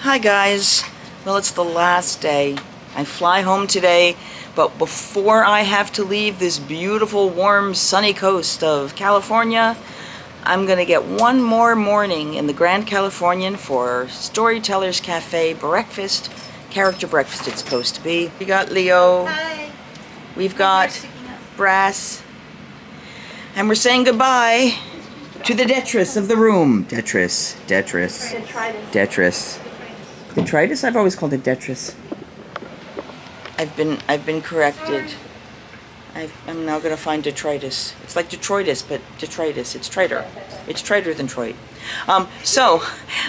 Hi guys. Well, it's the last day. I fly home today, but before I have to leave this beautiful, warm, sunny coast of California, I'm gonna get one more morning in the Grand Californian for Storytellers Cafe breakfast. Character breakfast it's supposed to be. We got Leo. Hi. We've got Brass. And we're saying goodbye to the detritus of the room. Detritus. Detritus? I've always called it detritus. I've been corrected. I'm now gonna find detritus. It's like detritus, but detritus. It's traitor. It's traitor than Troit. So,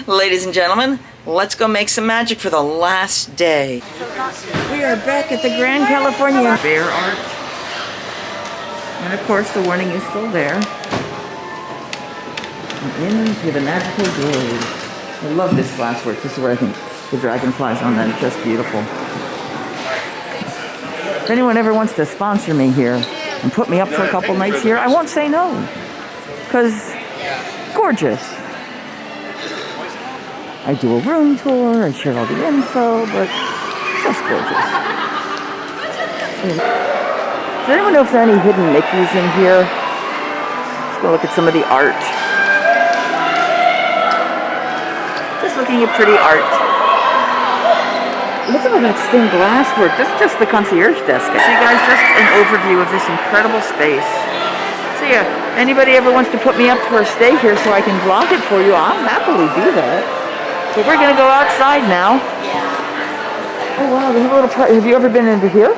ladies and gentlemen, let's go make some magic for the last day. We are back at the Grand Californian. Bear art. And of course, the warning is still there. And into the magical grove. I love this glasswork. This is where I think the dragonflies on that. It's just beautiful. If anyone ever wants to sponsor me here and put me up for a couple nights here, I won't say no. Because gorgeous. I do a room tour, I share all the info, but just gorgeous. Does anyone know if there are any hidden Mickeys in here? Let's go look at some of the art. Just looking at pretty art. Look at all that stained glass work. This is just the concierge desk. So you guys, just an overview of this incredible space. So yeah, anybody ever wants to put me up for a stay here so I can vlog it for you, I'll happily do that. But we're gonna go outside now. Oh wow, they have a little party. Have you ever been over here?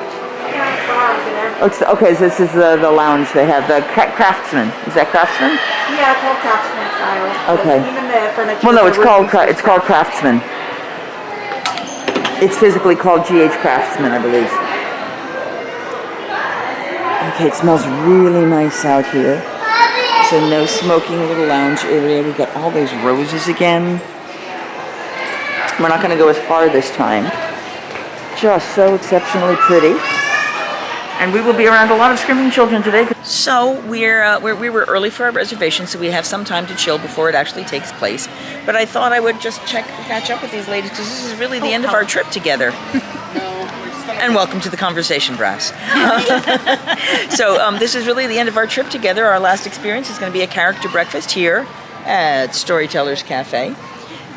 Oh, okay, so this is the lounge. They have the Craftsman. Is that Craftsman? Yeah, it's called Craftsman style. Okay. Even the furniture. Well, no, it's called Craftsman. It's physically called GH Craftsman, I believe. Okay, it smells really nice out here. So no smoking, little lounge area. We've got all those roses again. We're not going to go as far this time. Just so exceptionally pretty. And we will be around a lot of screaming children today. So we were early for our reservation, so we have some time to chill before it actually takes place. But I thought I would just catch up with these ladies because this is really the end of our trip together. And welcome to the conversation, Brass. So this is really the end of our trip together. Our last experience is going to be a character breakfast here at Storytellers Cafe.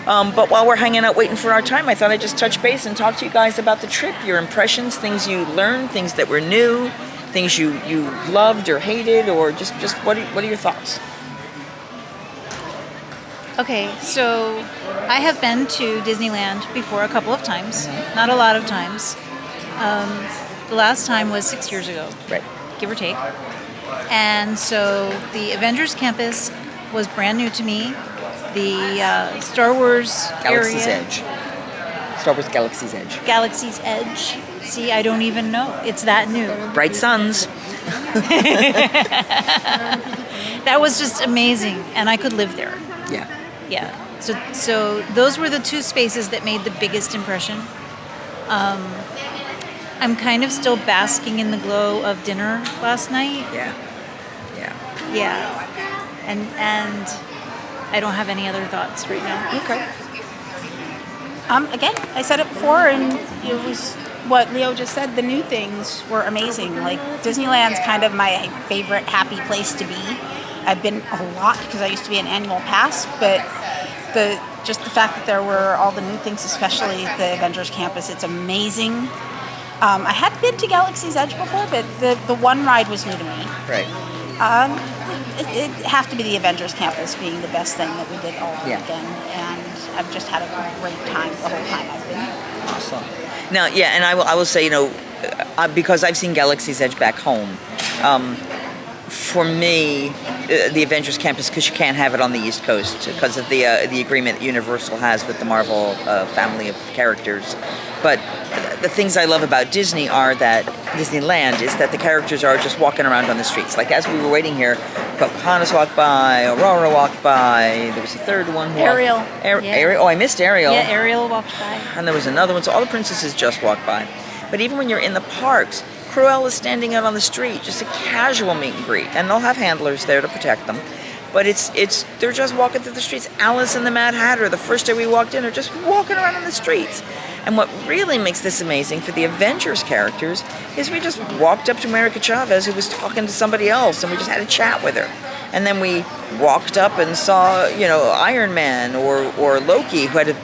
But while we're hanging out waiting for our time, I thought I'd just touch base and talk to you guys about the trip, your impressions, things you learned, things that were new, things you loved or hated, or just what are your thoughts? Okay, so I have been to Disneyland before a couple of times, not a lot of times. The last time was 6 years ago, Right. give or take. And so the Avengers campus was brand new to me. The Star Wars Galaxy's area. Edge. Star Wars Galaxy's Edge. Galaxy's Edge. See, I don't even know. It's that new. Bright suns. That was just amazing, and I could live there. Yeah. Yeah. So those were the two spaces that made the biggest impression. I'm kind of still basking in the glow of dinner last night. Yeah. Yeah. And I don't have any other thoughts right now. Okay. Again, I said it before, and it was what Leo just said. The new things were amazing. Like Disneyland's kind of my favorite happy place to be. I've been a lot because I used to be an annual pass, but the fact that there were all the new things, especially the Avengers campus, it's amazing. I had been to Galaxy's Edge before, but the one ride was new to me. Right. It have to be the Avengers campus being the best thing that we did all weekend, and I've just had a great time the whole time I've been. Awesome. Now, yeah, and I will say, because I've seen Galaxy's Edge back home, for me, the Avengers campus, because you can't have it on the East Coast because of the agreement that Universal has with the Marvel family of characters. But the things I love about Disneyland is that the characters are just walking around on the streets. Like as we were waiting here, Pocahontas walked by, Aurora walked by, there was a third one. Ariel. Ariel. Oh, I missed Ariel. Yeah, Ariel walked by. And there was another one. So all the princesses just walked by. But even when you're in the parks, Cruella is standing out on the street, just a casual meet and greet. And they'll have handlers there to protect them. But they're just walking through the streets. Alice and the Mad Hatter, the first day we walked in, are just walking around in the streets. And what really makes this amazing for the Avengers characters is we just walked up to America Chavez, who was talking to somebody else, and we just had a chat with her. And then we walked up and saw, Iron Man or Loki, who had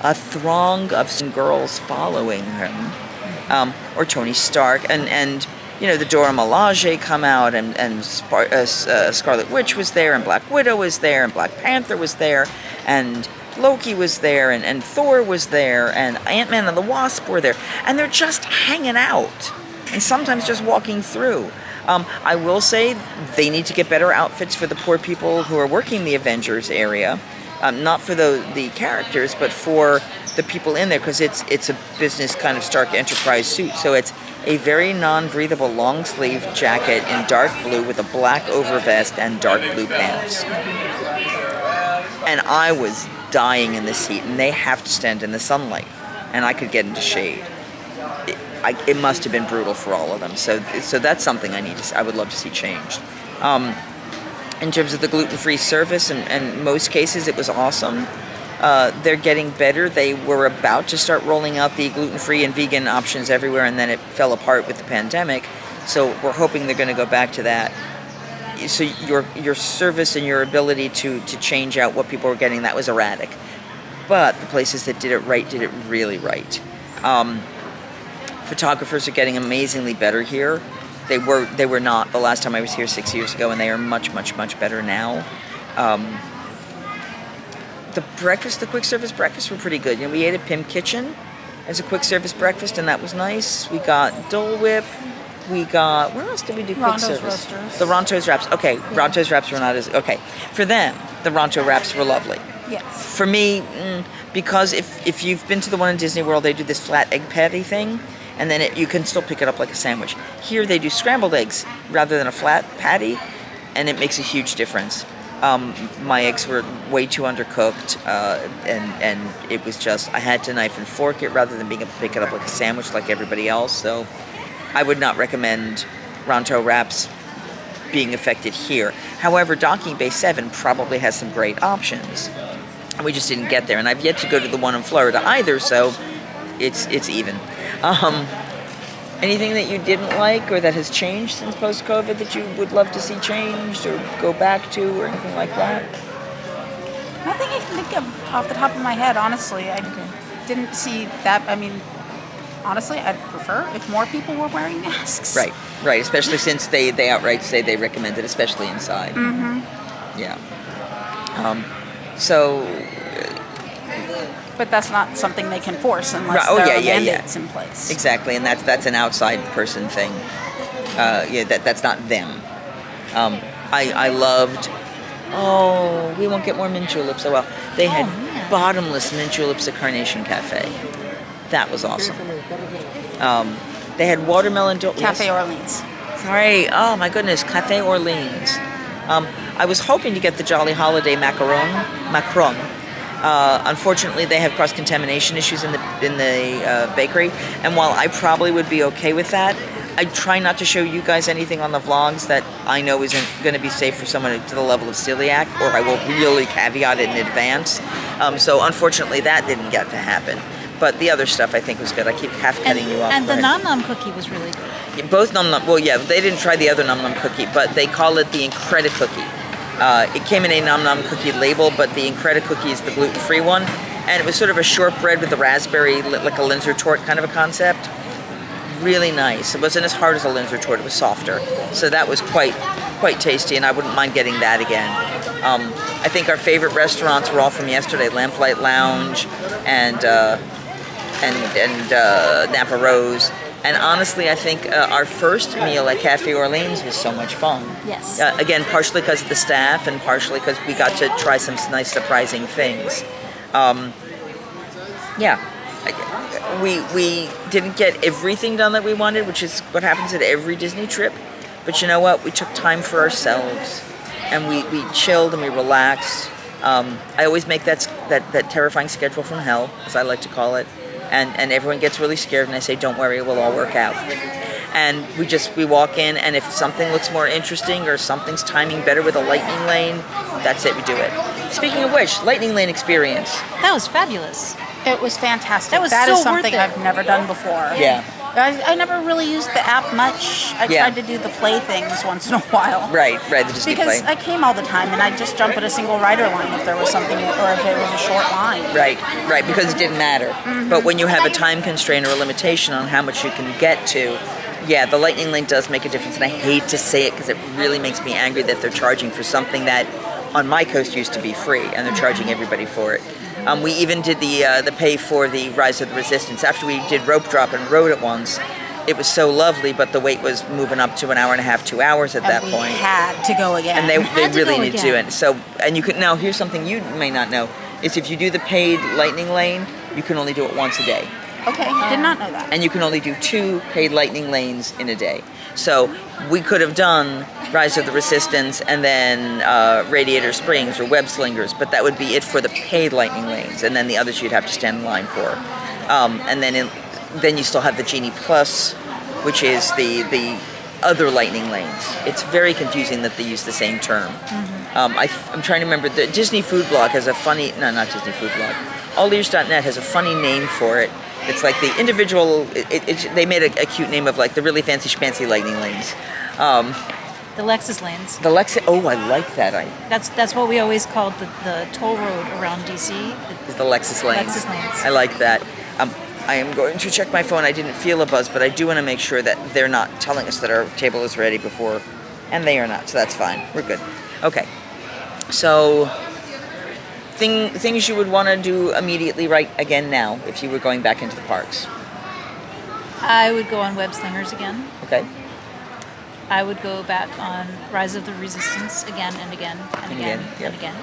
a throng of some girls following him, or Tony Stark, and the Dora Milaje come out, and Scarlet Witch was there, and Black Widow was there, and Black Panther was there, and Loki was there, and Thor was there, and Ant-Man and the Wasp were there, and they're just hanging out, and sometimes just walking through. I will say they need to get better outfits for the poor people who are working the Avengers area, not for the characters, but for the people in there, because it's a business kind of Stark Enterprise suit, so it's a very non-breathable long-sleeve jacket in dark blue with a black overvest and dark blue pants. And I was dying in this heat, and they have to stand in the sunlight, and I could get into shade. It must have been brutal for all of them. So that's something I would love to see changed. In terms of the gluten-free service, in most cases, it was awesome. They're getting better. They were about to start rolling out the gluten-free and vegan options everywhere, and then it fell apart with the pandemic. So we're hoping they're going to go back to that. So your service and your ability to change out what people were getting, that was erratic. But the places that did it right did it really right. Photographers are getting amazingly better here. They were not the last time I was here 6 years ago, and they are much, much, much better now. The quick service breakfasts were pretty good. We ate at Pim Kitchen as a quick service breakfast, and that was nice. We got Dole Whip. We got, where else did we do quick Ronto's service? Roasters. The Ronto's Wraps. Okay, yeah. Ronto's Wraps were not as, okay. For them, the Ronto Wraps were lovely. Yes. For me, because if you've been to the one in Disney World, they do this flat egg patty thing, and then you can still pick it up like a sandwich. Here they do scrambled eggs rather than a flat patty, and it makes a huge difference. My eggs were way too undercooked, and it was just, I had to knife and fork it rather than being able to pick it up like a sandwich like everybody else. So I would not recommend Ronto Wraps being affected here. However, Docking Bay 7 probably has some great options. We just didn't get there, and I've yet to go to the one in Florida either, so it's even. Anything that you didn't like or that has changed since post-COVID that you would love to see changed or go back to or anything like that? Nothing I can think of off the top of my head, honestly. I didn't see that. I mean, honestly, I'd prefer if more people were wearing masks. Right, especially since they outright say they recommend it, especially inside. Mm-hmm. Yeah. But that's not something they can force unless there are mandates in place. Exactly, and that's an outside person thing. That's not them. I loved. Oh, we won't get more mint juleps. Oh well, they had bottomless mint juleps at Carnation Cafe. That was awesome. They had watermelon. Cafe Orleans. Right. Oh my goodness, Cafe Orleans. I was hoping to get the Jolly Holiday macaron. Unfortunately, they have cross-contamination issues in the bakery, and while I probably would be okay with that, I try not to show you guys anything on the vlogs that I know isn't going to be safe for someone to the level of celiac, or I will really caveat it in advance. So unfortunately, that didn't get to happen. But the other stuff I think was good. I keep half cutting you off. And the Nom Nom cookie was really good. Yeah, both Nom Nom. Well, yeah, they didn't try the other Nom Nom cookie, but they call it the Incredi cookie. It came in a Nom Nom cookie label, but the Incredi cookie is the gluten-free one, and it was sort of a shortbread with a raspberry, like a Linzer tort kind of a concept. Really nice. It wasn't as hard as a Linzer tort; it was softer. So that was quite tasty, and I wouldn't mind getting that again. I think our favorite restaurants were all from yesterday: Lamplight Lounge and Napa Rose. And honestly, I think our first meal at Cafe Orleans was so much fun. Yes. Again, partially because of the staff and partially because we got to try some nice surprising things. We didn't get everything done that we wanted, which is what happens at every Disney trip. But you know what? We took time for ourselves, and we chilled and we relaxed. I always make that terrifying schedule from hell, as I like to call it. And everyone gets really scared, and I say, don't worry, it will all work out. And we walk in, and if something looks more interesting or something's timing better with a lightning lane, that's it, we do it. Speaking of which, lightning lane experience. That was fabulous. It was fantastic. That was That so is worth something it. I've never done before. Yeah. I never really used the app much. I Yeah. tried to do the play things once in a while. Right, the Disney Because play. I came all the time, and I'd just jump at a single rider line if there was something, or if it was a short line. Right, because it didn't matter. But when you have a time constraint or a limitation on how much you can get to, yeah, the lightning lane does make a difference. And I hate to say it because it really makes me angry that they're charging for something that on my coast used to be free, and they're charging everybody for it. We even did the pay for the Rise of the Resistance. After we did rope drop and rode it once, it was so lovely, but the wait was moving up to an hour and a half, 2 hours at that We point. had to go again. And they Had to really go need to do again. it. So, and you can, now here's something you may not know, is if you do the paid lightning lane, you can only do it once a day. Okay, did not know that. And you can only do 2 paid lightning lanes in a day. So we could have done Rise of the Resistance and then Radiator Springs or Web Slingers, but that would be it for the paid lightning lanes, and then the others you'd have to stand in line for. And then you still have the Genie Plus, which is the other lightning lanes. It's very confusing that they use the same term. I'm trying to remember, the Disney Food Blog has a funny, no, not Disney Food Blog, allears.net has a funny name for it. It's like the individual, they made a cute name of like the really fancy schmancy lightning lanes. The Lexus lanes. The Lexus, oh, I like that. That's what we always called the toll road around DC. Is the Lexus lanes. Lexus lanes. I like that. I am going to check my phone. I didn't feel a buzz, but I do want to make sure that they're not telling us that our table is ready before, and they are not, so that's fine. We're good. Okay. So, things you would want to do immediately right again now if you were going back into the parks. I would go on Web Slingers again. Okay. I would go back on Rise of the Resistance again and again and again Again, yep. and again.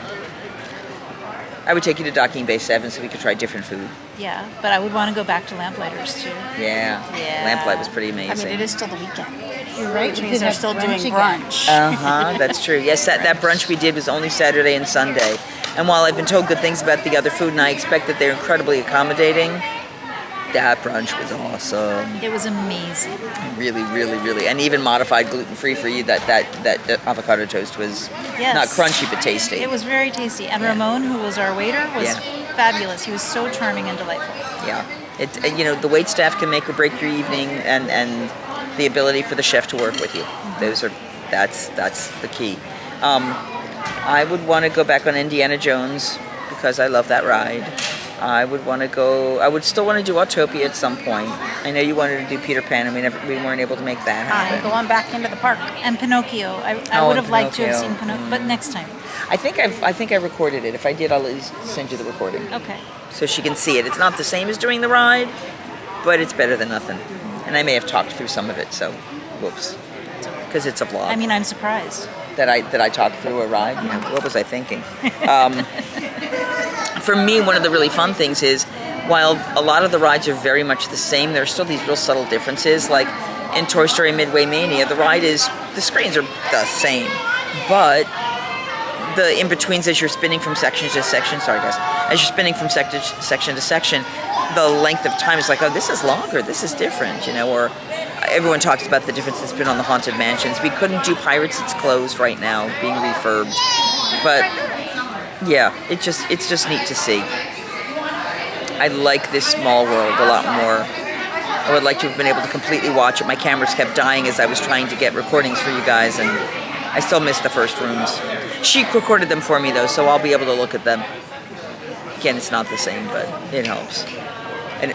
I would take you to Docking Bay 7 so we could try different food. Yeah, but I would want to go back to Lamplighters too. Yeah. Yeah. Lamplight was pretty I amazing. mean, it is still the weekend. You're right. Which means they're still doing brunch. That's true. Yes, that brunch we did was only Saturday and Sunday. And while I've been told good things about the other food, and I expect that they're incredibly accommodating, that brunch was awesome. It was amazing. Really, really, really. And even modified gluten-free for you, that avocado toast was Yes. not crunchy, but tasty. It was very tasty. And Yeah. Ramon, who was our waiter, was Yeah. fabulous. He was so charming and delightful. Yeah. The wait staff can make or break your evening, and the ability for the chef to work with you. That's the key. I would want to go back on Indiana Jones because I love that ride. I would still want to do Autopia at some point. I know you wanted to do Peter Pan, and we weren't able to make that I'm happen. going back into the park. And Pinocchio. I Oh, would and have liked to have Pinocchio. seen Pinocchio, but next time. I think I recorded it. If I did, I'll at least send you the recording Okay. so she can see it. It's not the same as doing the ride, but it's better than nothing. And I may have talked through some of it, so whoops, because it's a vlog. I mean, I'm surprised. that I talked through a ride. Yeah, what was I thinking? For me, one of the really fun things is, while a lot of the rides are very much the same, there are still these real subtle differences. Like in Toy Story Midway Mania, the screens are the same, but the in-betweens as you're spinning from section to section, as you're spinning from section to section, the length of time is like, oh, this is longer, this is different, or everyone talks about the difference that's been on the Haunted Mansions. We couldn't do Pirates, it's closed right now, being refurbed. But yeah, it's just neat to see. I like this small world a lot more. I would like to have been able to completely watch it. My cameras kept dying as I was trying to get recordings for you guys, and I still miss the first rooms. She recorded them for me though, so I'll be able to look at them. Again, it's not the same, but it helps. And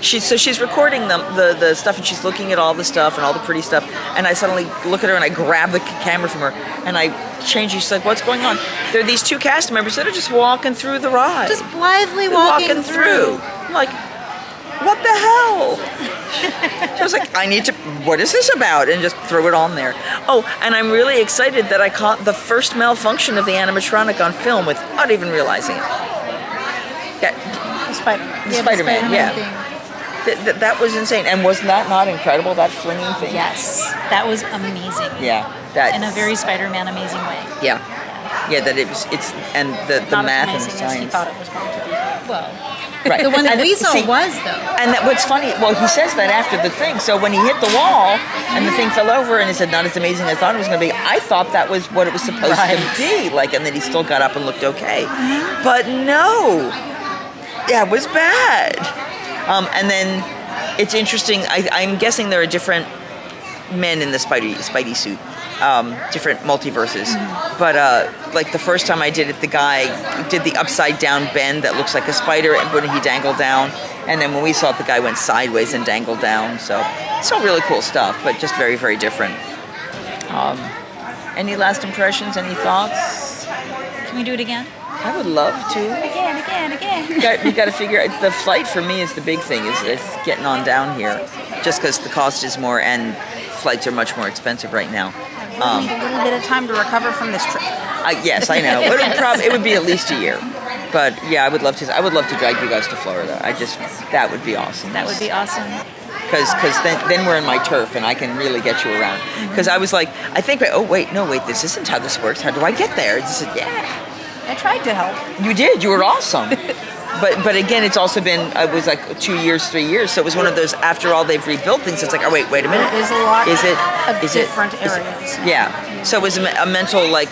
she's recording the stuff, and she's looking at all the stuff and all the pretty stuff, and I suddenly look at her and I grab the camera from her and I change. She's like, "What's going on?" There are these 2 cast members that are just walking through the ride. Just blithely They're walking through. I'm like, what the hell? She was like, what is this about? And just threw it on there. Oh, and I'm really excited that I caught the first malfunction of the animatronic on film without even realizing it. The Spider-Man. Yeah, the Spider-Man, yeah. thing. That was insane. And was that not incredible, that flinging thing? Yes, that was amazing. Yeah. That, In a very Spider-Man amazing way. Yeah. Yeah, that it's and the Not math and as the amazing as he science. thought it was going to be. Well, Right. The one that And we saw see, was, though. And what's funny, well, he says that after the thing. So when he hit the wall and the thing fell over and he said, not as amazing as I thought it was going to be, I thought that was what it was supposed to be. Like, and then he still got up and looked okay. But no. Yeah, it was bad. And then it's interesting. I'm guessing there are different men in the Spidey suit. Different multiverses. But like the first time I did it, the guy did the upside down bend that looks like a spider and when he dangled down. And then when we saw it, the guy went sideways and dangled down. So it's all really cool stuff, but just very, very different. Any last impressions? Any thoughts? Can we do it again? I would love to. Again. You got to figure out, the flight for me is the big thing, is getting on down here. Just because the cost is more and flights are much more expensive right now. We need a little bit of time to recover from this trip. Yes, I know. It would be at least a year. But yeah, I would love to drag you guys to Florida. That would be awesome. That would be awesome. Because then we're in my turf and I can really get you around. Because I was like, this isn't how this works. How do I get there? She said, yeah. I tried to help. You did. You were awesome. But again, it's also been, it was like 2 years, 3 years. So it was one of those, after all they've rebuilt things, it's like, oh, wait a minute. There's a lot of different areas. Yeah. So it was a mental, like,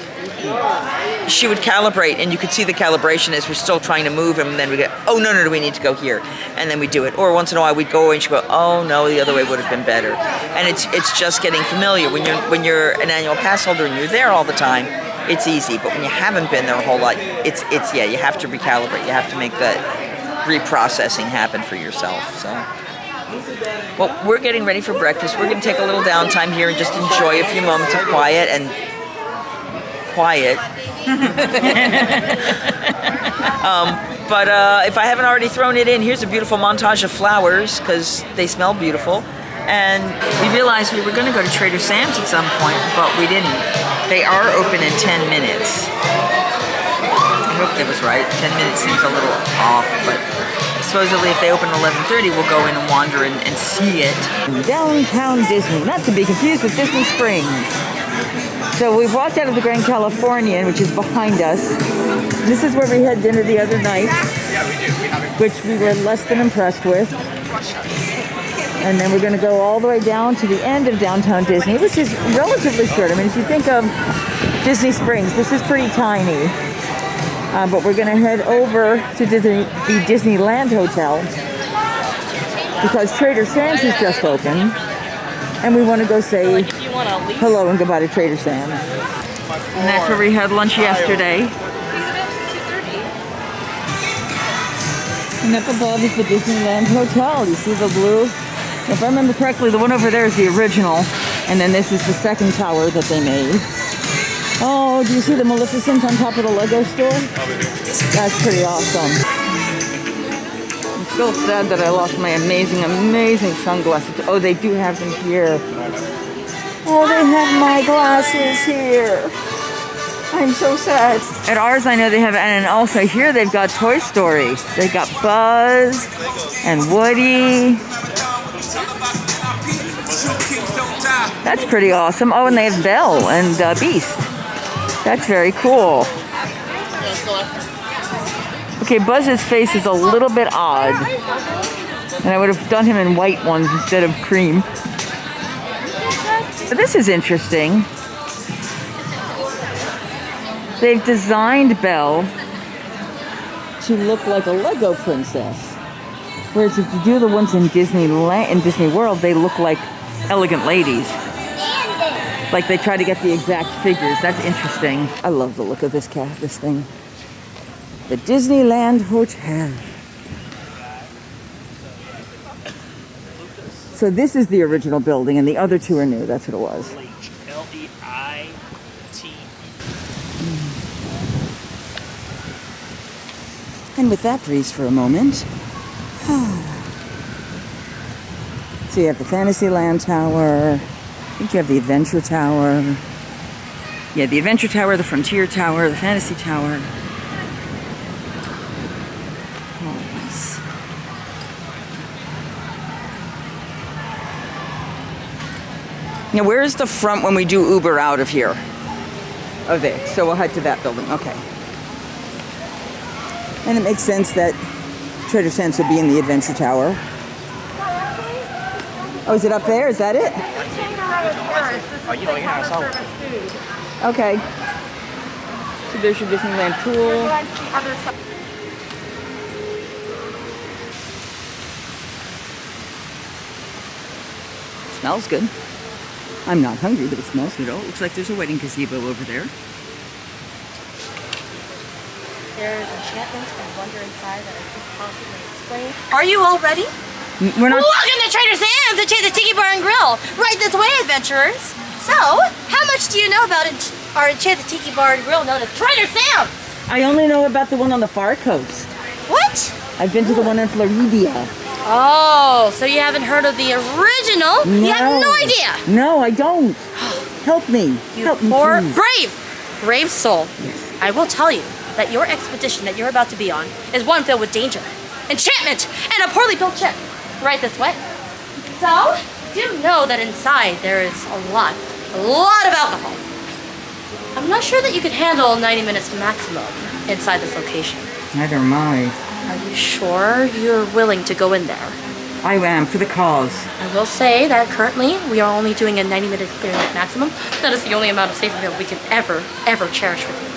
she would calibrate, and you could see the calibration as we're still trying to move, and then we go, oh, no, we need to go here. And then we do it. Or once in a while, we'd go away, and she'd go, oh, no, the other way would have been better. And it's just getting familiar. When you're an annual pass holder and you're there all the time, it's easy, but when you haven't been there a whole lot, it's you have to recalibrate. You have to make that reprocessing happen for yourself. So, well, we're getting ready for breakfast. We're going to take a little downtime here and just enjoy a few moments of quiet. But if I haven't already thrown it in, here's a beautiful montage of flowers because they smell beautiful. And we realized we were going to go to Trader Sam's at some point, but we didn't. They are open in 10 minutes. I hope that was right. 10 minutes seems a little off, but supposedly if they open at 11:30, we'll go in and wander and see it. Downtown Disney, not to be confused with Disney Springs. So we've walked out of the Grand Californian, which is behind us. This is where we had dinner the other night, which we were less than impressed with. And then we're going to go all the way down to the end of downtown Disney, which is relatively short. I mean, if you think of Disney Springs, this is pretty tiny. But we're going to head over to the Disneyland Hotel because Trader Sam's is just open. And we want to go say hello and goodbye to Trader Sam's. And that's where we had lunch yesterday. And up above is the Disneyland Hotel. You see the blue? If I remember correctly, the one over there is the original, and then this is the second tower that they made. Oh, do you see the Maleficent on top of the Lego store? That's pretty awesome. I'm still sad that I lost my amazing, amazing sunglasses. Oh, they do have them here. Oh, they have my glasses here. I'm so sad. At ours, I know they have, and also here they've got Toy Story. They've got Buzz and Woody. That's pretty awesome. Oh, and they have Belle and Beast. That's very cool. Okay, Buzz's face is a little bit odd. And I would have done him in white ones instead of cream. But this is interesting. They've designed Belle to look like a Lego princess. Whereas if you do the ones in Disneyland, in Disney World, they look like elegant ladies. Like they try to get the exact figures. That's interesting. I love the look of this thing. The Disneyland Hotel. So this is the original building, and the other two are new. That's what it was. L-E-I-T. And with that breeze for a moment. So you have the Fantasyland Tower. I think you have the Adventure Tower. Yeah, the Adventure Tower, the Frontier Tower, the Fantasy Tower. Oh, nice. Now, where is the front when we do Uber out of here? Oh, there. So we'll head to that building. Okay. And it makes sense that Trader Sam's would be in the Adventure Tower. Oh, is it up there? Is that it? Okay. So there's your Disneyland pool. Smells good. I'm not hungry, but it smells good. Oh, it looks like there's a wedding gazebo over there. There's enchantments and wonder inside that I could possibly explain. Are you all ready? We're not. Welcome to Trader Sam's and the Tiki Bar and Grill. Right this way, adventurers. So, how much do you know about our Enchanted Tiki Bar and Grill known as Trader Sam's? I only know about the one on the far coast. What? I've been to the one in Florida. Oh, so you haven't heard of the original? No. You have no idea. No, I don't. Help me. You Help me, poor, please. brave soul. I will tell you that your expedition that you're about to be on is one filled with danger, enchantment, and a poorly built ship. Right this way. So, do know that inside there is a lot of alcohol. I'm not sure that you could handle 90 minutes maximum inside this location. Neither am I. Are you sure you're willing to go in there? I am, for the cause. I will say that currently we are only doing a 90-minute period maximum. That is the only amount of safety that we can ever cherish with you.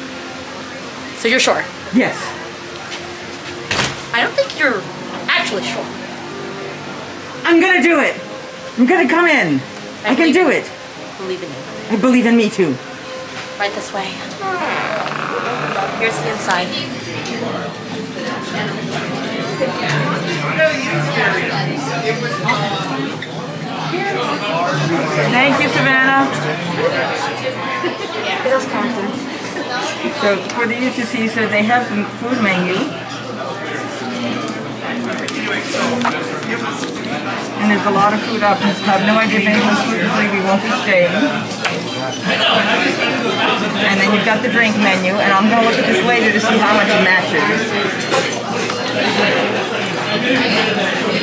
So you're sure? Yes. I don't think you're actually sure. I'm gonna do it. I'm gonna come in. I can do it. Believe in you. I believe in me too. Right this way. Here's the inside. Thank you, Savannah. So for the UCC, so they have the food menu. And there's a lot of food options. I have no idea if anyone's gluten-free, we won't be staying. And then you've got the drink menu, and I'm going to look at this later to see how much it matches.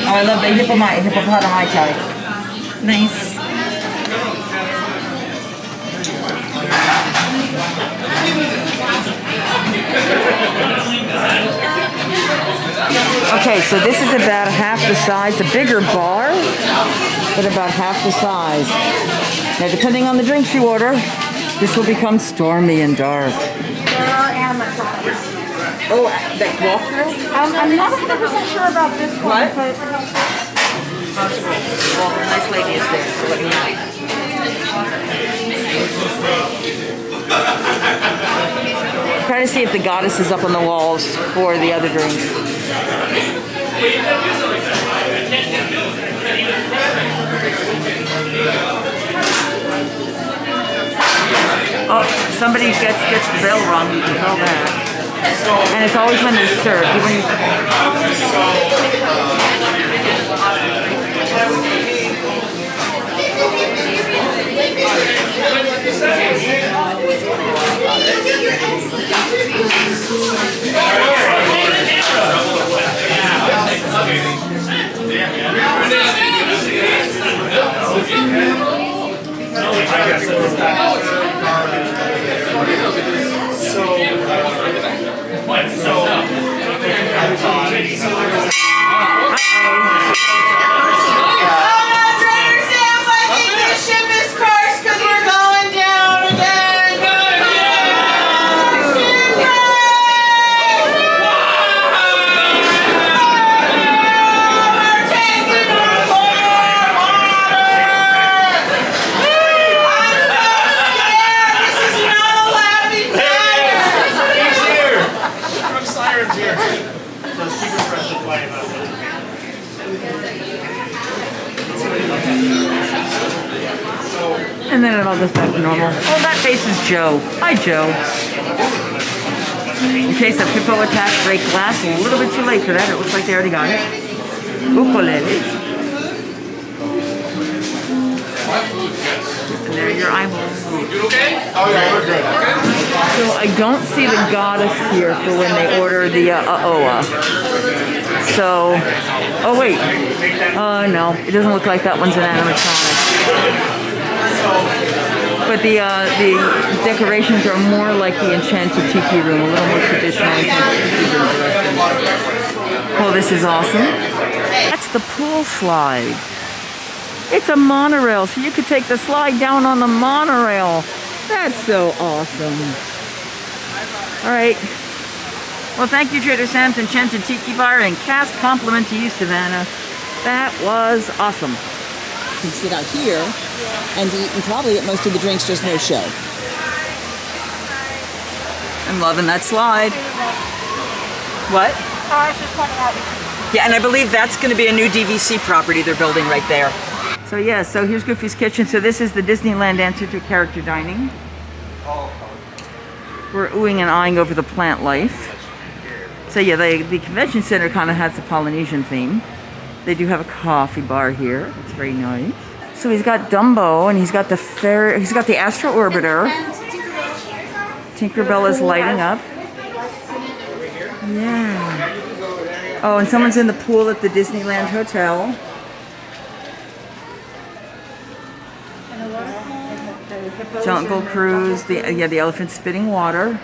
Oh, I love the hippopotami type. Nice. Okay, so this is about half the size, a bigger bar, but about half the size. Now, depending on the drinks you order, this will become stormy and dark. There are animatronics. Oh, that walk through? I'm not 100% sure about this one. What? But Well, the nice lady is there, so let me know. Try to see if the goddess is up on the walls for the other drinks. Oh, somebody gets the bell rung, you can tell that. And it's always when they're served. And then it all goes back to normal. Oh, that face is Joe. Hi, Joe. In case of hippo attack, break glass. A little bit too late for that. It looks like they already got it. Ukulele. And there are your eyeballs. You okay? Oh yeah, we're good. So I don't see the goddess here for when they order the Oa. So, oh wait. No, it doesn't look like that one's an animatronic. But the decorations are more like the Enchanted Tiki Room, a little more traditional. Oh, this is awesome. That's the pool slide. It's a monorail, so you could take the slide down on the monorail. That's so awesome. All right. Well, thank you, Trader Sam's and Chen's and Tiki Bar, and cast compliment to you, Savannah. That was awesome. You can sit out here and eat and probably get most of the drinks, just no show. I'm loving that slide. What? Oh, I was just pointing out. Yeah, and I believe that's going to be a new DVC property they're building right there. So yeah, so here's Goofy's Kitchen. So this is the Disneyland answer to character dining. We're oohing and eyeing over the plant life. So yeah, the convention center kind of has a Polynesian theme. They do have a coffee bar here. It's very nice. So he's got Dumbo, and he's got the Astro Orbiter. Tinkerbell is lighting up. Yeah. Oh, and someone's in the pool at the Disneyland Hotel. Jungle Cruise, the elephant spitting water.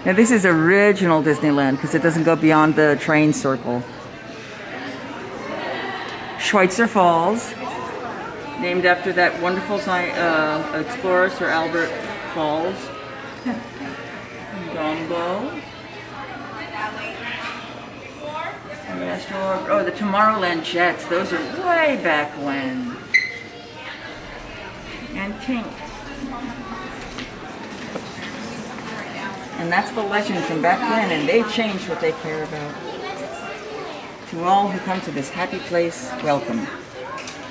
Now this is original Disneyland because it doesn't go beyond the train circle. Schweitzer Falls, named after that wonderful explorer, Sir Albert Falls. Dumbo. Oh, the Tomorrowland Jets. Those are way back when. And Tink. And that's the legend from back then, and they changed what they care about. To all who come to this happy place, welcome.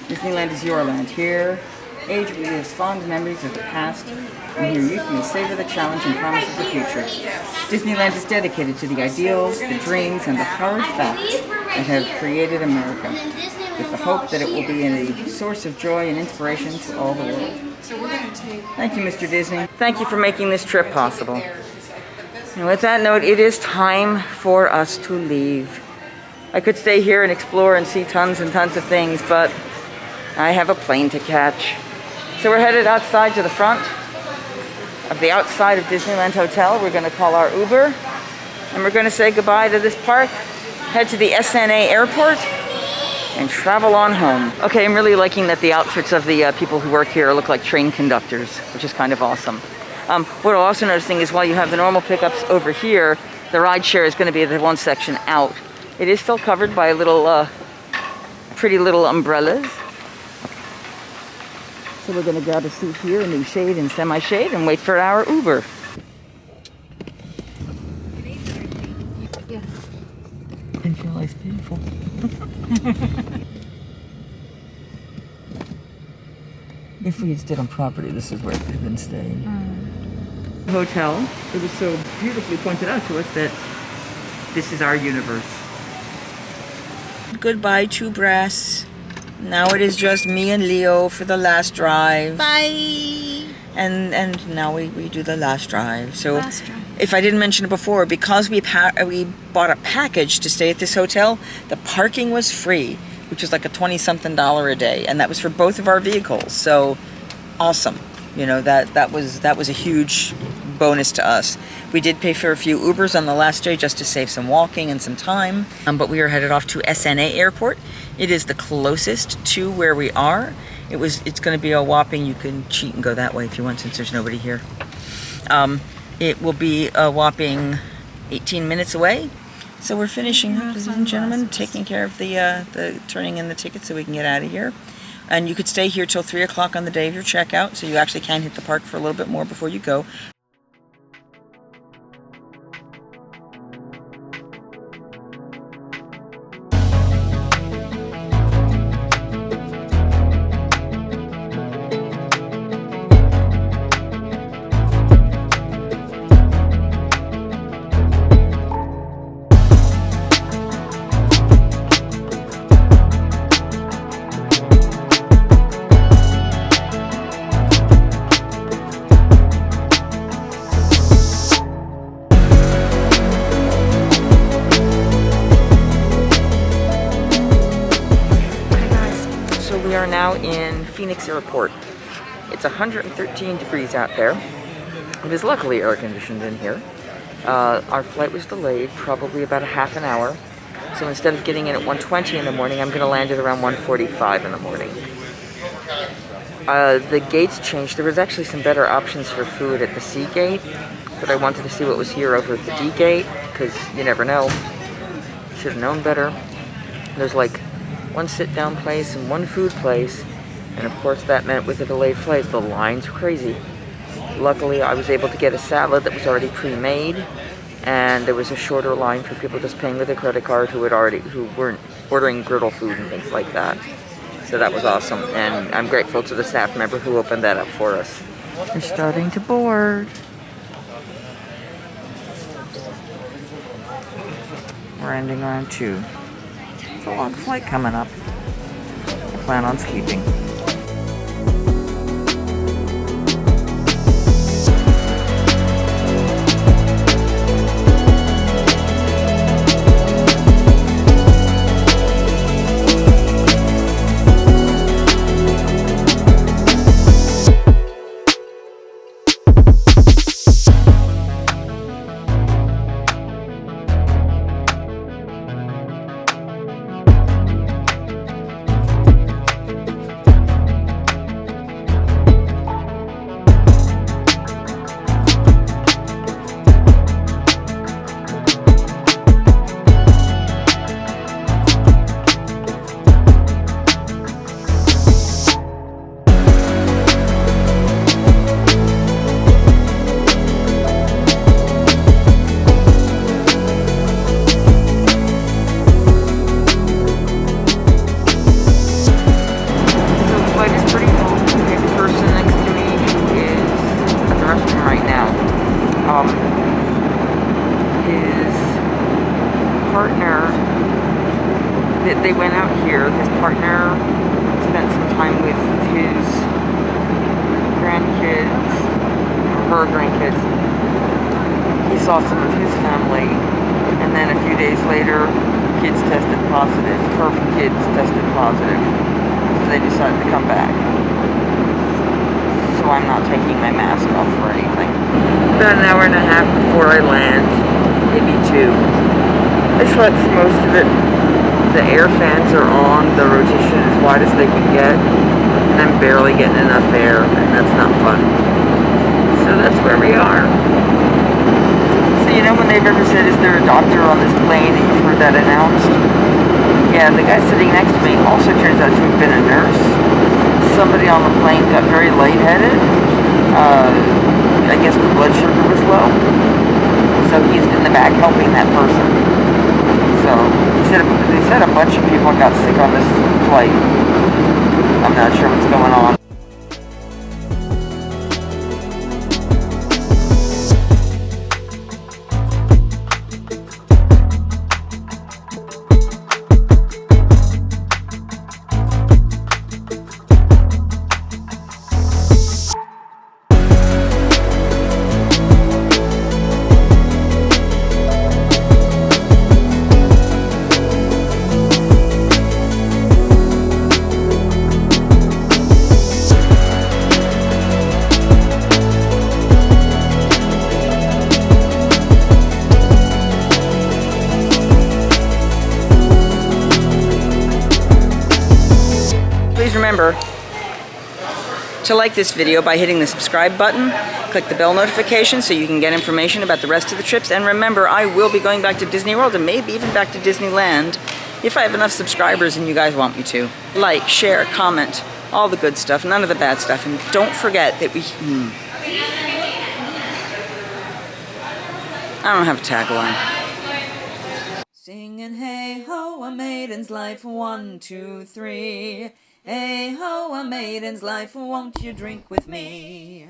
Disneyland is your land. Here, age relives fond memories of the past, and here youth may savor the challenge and promise of the future. Disneyland is dedicated to the ideals, the dreams, and the hard facts that have created America, with the hope that it will be a source of joy and inspiration to all the world. Thank you, Mr. Disney. Thank you for making this trip possible. And with that note, it is time for us to leave. I could stay here and explore and see tons and tons of things, but I have a plane to catch. So we're headed outside to the front of the outside of Disneyland Hotel. We're going to call our Uber, and we're going to say goodbye to this park, head to the SNA airport, and travel on home. Okay, I'm really liking that the outfits of the people who work here look like train conductors, which is kind of awesome. What I'm also noticing is while you have the normal pickups over here, the rideshare is going to be the one section out. It is still covered by little, pretty little umbrellas. So we're going to grab a seat here in the shade and semi-shade and wait for our Uber. I feel life's beautiful. If we had stayed on property, this is where we could have been staying. Hotel. It was so beautifully pointed out to us that this is our universe. Goodbye, two breasts. Now it is just me and Leo for the last drive. Bye. And now we do the last drive. So if I didn't mention it before, because we bought a package to stay at this hotel, the parking was free, which was like a $20-something a day, and that was for both of our vehicles. So awesome. You know, that was a huge bonus to us. We did pay for a few Ubers on the last day just to save some walking and some time, but we are headed off to SNA Airport. It is the closest to where we are. It's going to be a whopping, you can cheat and go that way if you want since there's nobody here. It will be a whopping 18 minutes away. So we're finishing up, ladies and gentlemen, taking care of the turning in the tickets so we can get out of here. And you could stay here till 3 o'clock on the day of your checkout, so you actually can hit the park for a little bit more before you go. We are now in Phoenix Airport. It's 113 degrees out there. It is luckily air conditioned in here. Our flight was delayed probably about a half an hour. So instead of getting in at 1:20 in the morning, I'm going to land at around 1:45 in the morning. The gates changed. There was actually some better options for food at the C gate, but I wanted to see what was here over at the D gate, because you never know. Should have known better. There's like one sit-down place and one food place, and of course that meant with a delayed flight, the lines were crazy. Luckily, I was able to get a salad that was already pre-made, and there was a shorter line for people just paying with a credit card who weren't ordering griddle food and things like that. So that was awesome, and I'm grateful to the staff member who opened that up for us. We're starting to board. We're ending round 2. It's a long flight coming up. I plan on sleeping. His partner, they went out here. His partner spent some time with his grandkids, her grandkids. He saw some of his family, and then a few days later, kids tested positive. Her kids tested positive, so they decided to come back. So I'm not taking my mask off or anything. About an hour and a half before I land, maybe 2. I slept for most of it. The air fans are on, the rotation as wide as they can get, and I'm barely getting enough air, and that's not fun. So that's where we are. So you know when they've ever said, is there a doctor on this plane, and you've heard that announced? Yeah, the guy sitting next to me also turns out to have been a nurse. Somebody on the plane got very lightheaded. I guess the blood sugar was low. So he's in the back helping that person. So he said a bunch of people got sick on this flight. I'm not sure what's going on. Please remember to like this video by hitting the subscribe button, click the bell notification so you can get information about the rest of the trips, and remember, I will be going back to Disney World and maybe even back to Disneyland if I have enough subscribers and you guys want me to. Like, share, comment, all the good stuff, none of the bad stuff, and don't forget that I don't have a tagline. Singing hey ho, a maiden's life, 1, 2, 3. Hey ho, a maiden's life, won't you drink with me?